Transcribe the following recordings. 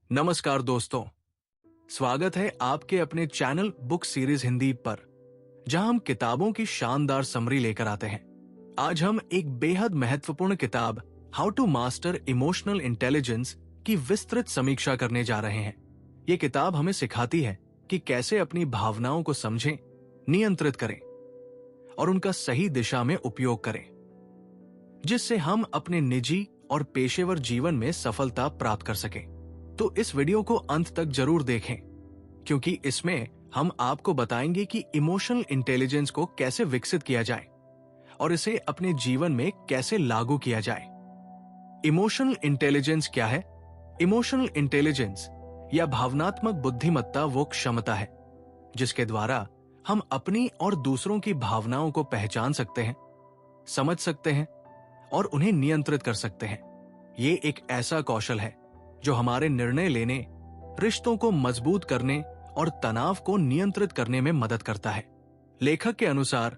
नमस्कार दोस्तों, स्वागत है आपके अपने चैनल बुक सीरीज हिंदी पर, जहां हम किताबों की शानदार समरी लेकर आते हैं। आज हम एक बेहद महत्वपूर्ण किताब how to master emotional intelligence की विस्तृत समीक्षा करने जा रहे हैं। ये किताब हमें सिखाती है कि कैसे अपनी भावनाओं को समझें, नियंत्रित करें और उनका सही दिशा में उपयोग करें, जिससे हम अपने निजी और पेशेवर जीवन में सफलता प्राप्त कर सकें। तो इस वीडियो को अंत तक जरूर देखें, क्योंकि इसमें हम आपको बताएंगे कि इमोशनल इंटेलिजेंस को कैसे विकसित किया जाए और इसे अपने जीवन में कैसे लागू किया जाए। इमोशनल इंटेलिजेंस क्या है? इमोशनल इंटेलिजेंस या भावनात्मक बुद्धिमत्ता वो क्षमता है जिसके द्वारा हम अपनी और दूसरों की भावनाओं को पहचान सकते हैं, समझ सकते हैं और उन्हें नियंत्रित कर सकते हैं। ये एक ऐसा कौशल है जो हमारे निर्णय लेने, रिश्तों को मजबूत करने और तनाव को नियंत्रित करने में मदद करता है। लेखक के अनुसार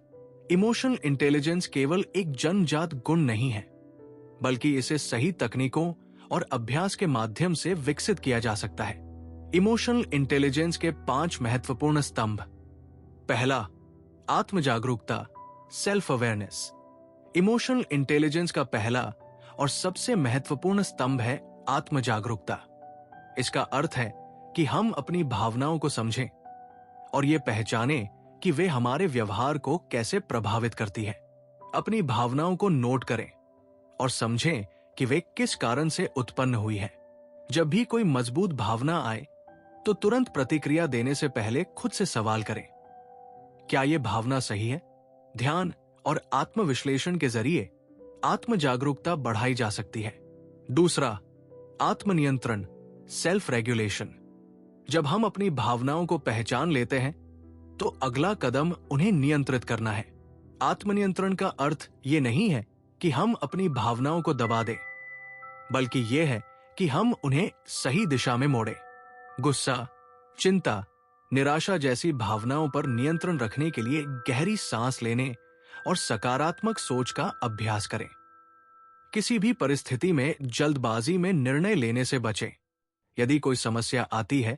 इमोशनल इंटेलिजेंस केवल एक जन्मजात गुण नहीं है, बल्कि इसे सही तकनीकों और अभ्यास के माध्यम से विकसित किया जा सकता है। इमोशनल इंटेलिजेंस के 5 महत्वपूर्ण स्तंभ। पहला, आत्म जागरूकता, सेल्फ अवेयरनेस। इमोशनल इंटेलिजेंस का पहला और सबसे महत्वपूर्ण स्तंभ है आत्म जागरूकता। इसका अर्थ है कि हम अपनी भावनाओं को समझें और ये पहचानें कि वे हमारे व्यवहार को कैसे प्रभावित करती है। अपनी भावनाओं को नोट करें और समझें कि वे किस कारण से उत्पन्न हुई है। जब भी कोई मजबूत भावना आए तो तुरंत प्रतिक्रिया देने से पहले खुद से सवाल करें, क्या यह भावना सही है? ध्यान और आत्मविश्लेषण के जरिए आत्म जागरूकता बढ़ाई जा सकती है। दूसरा, आत्मनियंत्रण, सेल्फ रेगुलेशन। जब हम अपनी भावनाओं को पहचान लेते हैं तो अगला कदम उन्हें नियंत्रित करना है। आत्मनियंत्रण का अर्थ ये नहीं है कि हम अपनी भावनाओं को दबा दें, बल्कि यह है कि हम उन्हें सही दिशा में मोड़ें। गुस्सा, चिंता, निराशा जैसी भावनाओं पर नियंत्रण रखने के लिए गहरी सांस लेने और सकारात्मक सोच का अभ्यास करें। किसी भी परिस्थिति में जल्दबाजी में निर्णय लेने से बचें। यदि कोई समस्या आती है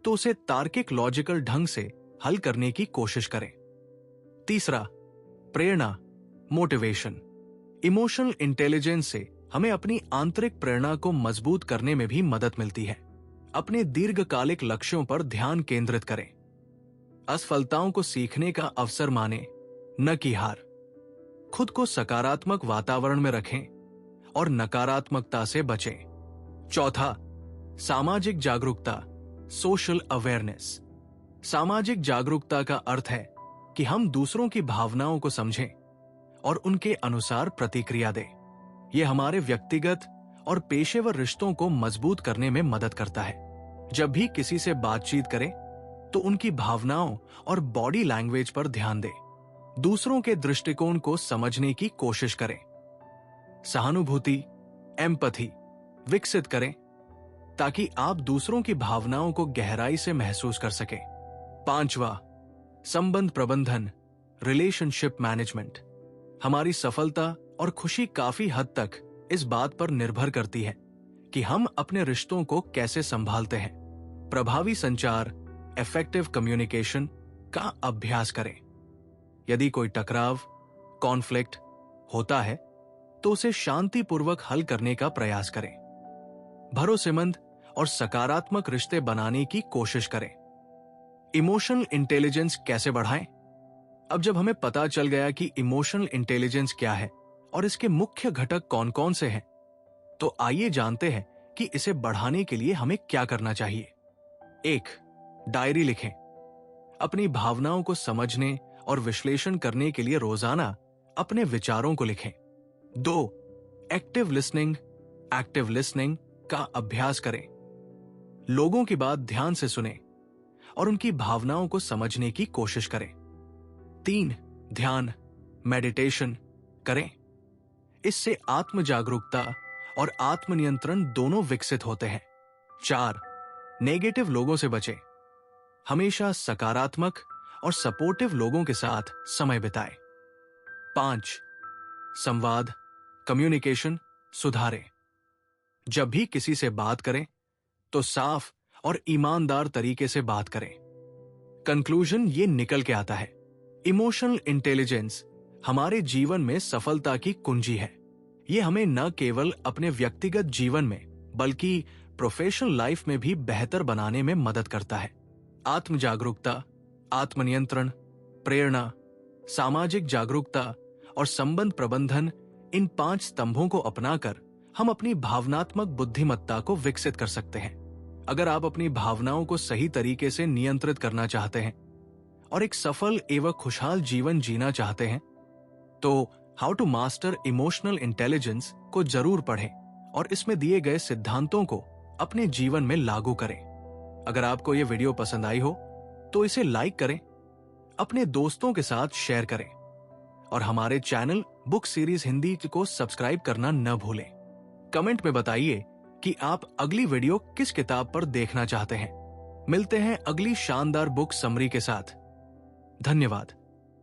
तो उसे तार्किक लॉजिकल ढंग से हल करने की कोशिश करें। तीसरा, प्रेरणा, मोटिवेशन। इमोशनल इंटेलिजेंस से हमें अपनी आंतरिक प्रेरणा को मजबूत करने में भी मदद मिलती है। अपने दीर्घकालिक लक्ष्यों पर ध्यान केंद्रित करें। असफलताओं को सीखने का अवसर माने, न कि हार। खुद को सकारात्मक वातावरण में रखें और नकारात्मकता से बचें। चौथा, सामाजिक जागरूकता, सोशल अवेयरनेस। सामाजिक जागरूकता का अर्थ है कि हम दूसरों की भावनाओं को समझें और उनके अनुसार प्रतिक्रिया दें। यह हमारे व्यक्तिगत और पेशेवर रिश्तों को मजबूत करने में मदद करता है। जब भी किसी से बातचीत करें तो उनकी भावनाओं और बॉडी लैंग्वेज पर ध्यान दें। दूसरों के दृष्टिकोण को समझने की कोशिश करें। सहानुभूति, एम्पैथी विकसित करें ताकि आप दूसरों की भावनाओं को गहराई से महसूस कर सकें। पांचवा, संबंध प्रबंधन, रिलेशनशिप मैनेजमेंट। हमारी सफलता और खुशी काफी हद तक इस बात पर निर्भर करती है कि हम अपने रिश्तों को कैसे संभालते हैं। प्रभावी संचार, इफेक्टिव कम्युनिकेशन का अभ्यास करें। यदि कोई टकराव, कॉन्फ्लिक्ट होता है तो उसे शांतिपूर्वक हल करने का प्रयास करें। भरोसेमंद और सकारात्मक रिश्ते बनाने की कोशिश करें। इमोशनल इंटेलिजेंस कैसे बढ़ाएं? अब जब हमें पता चल गया कि इमोशनल इंटेलिजेंस क्या है और इसके मुख्य घटक कौन कौन से हैं, तो आइए जानते हैं कि इसे बढ़ाने के लिए हमें क्या करना चाहिए। 1. डायरी लिखें। अपनी भावनाओं को समझने और विश्लेषण करने के लिए रोजाना अपने विचारों को लिखें। 2. एक्टिव लिसनिंग का अभ्यास करें। लोगों की बात ध्यान से सुनें और उनकी भावनाओं को समझने की कोशिश करें। 3. ध्यान, मेडिटेशन करें। इससे आत्म जागरूकता और आत्मनियंत्रण दोनों विकसित होते हैं। 4. नेगेटिव लोगों से बचें। हमेशा सकारात्मक और सपोर्टिव लोगों के साथ समय बिताएं। 5. संवाद, कम्युनिकेशन सुधारें। जब भी किसी से बात करें तो साफ और ईमानदार तरीके से बात करें। कंक्लूजन ये निकल के आता है, इमोशनल इंटेलिजेंस हमारे जीवन में सफलता की कुंजी है। ये हमें न केवल अपने व्यक्तिगत जीवन में बल्कि प्रोफेशनल लाइफ में भी बेहतर बनाने में मदद करता है। आत्म जागरूकता, आत्मनियंत्रण, प्रेरणा, सामाजिक जागरूकता और संबंध प्रबंधन, इन 5 स्तंभों को अपनाकर हम अपनी भावनात्मक बुद्धिमत्ता को विकसित कर सकते हैं। अगर आप अपनी भावनाओं को सही तरीके से नियंत्रित करना चाहते हैं और एक सफल एवं खुशहाल जीवन जीना चाहते हैं, तो how to master emotional intelligence को जरूर पढ़ें और इसमें दिए गए सिद्धांतों को अपने जीवन में लागू करें। अगर आपको यह वीडियो पसंद आई हो तो इसे लाइक करें, अपने दोस्तों के साथ शेयर करें और हमारे चैनल बुक सीरीज हिंदी को सब्सक्राइब करना न भूलें। कमेंट में बताइए कि आप अगली वीडियो किस किताब पर देखना चाहते हैं। मिलते हैं अगली शानदार बुक समरी के साथ। धन्यवाद।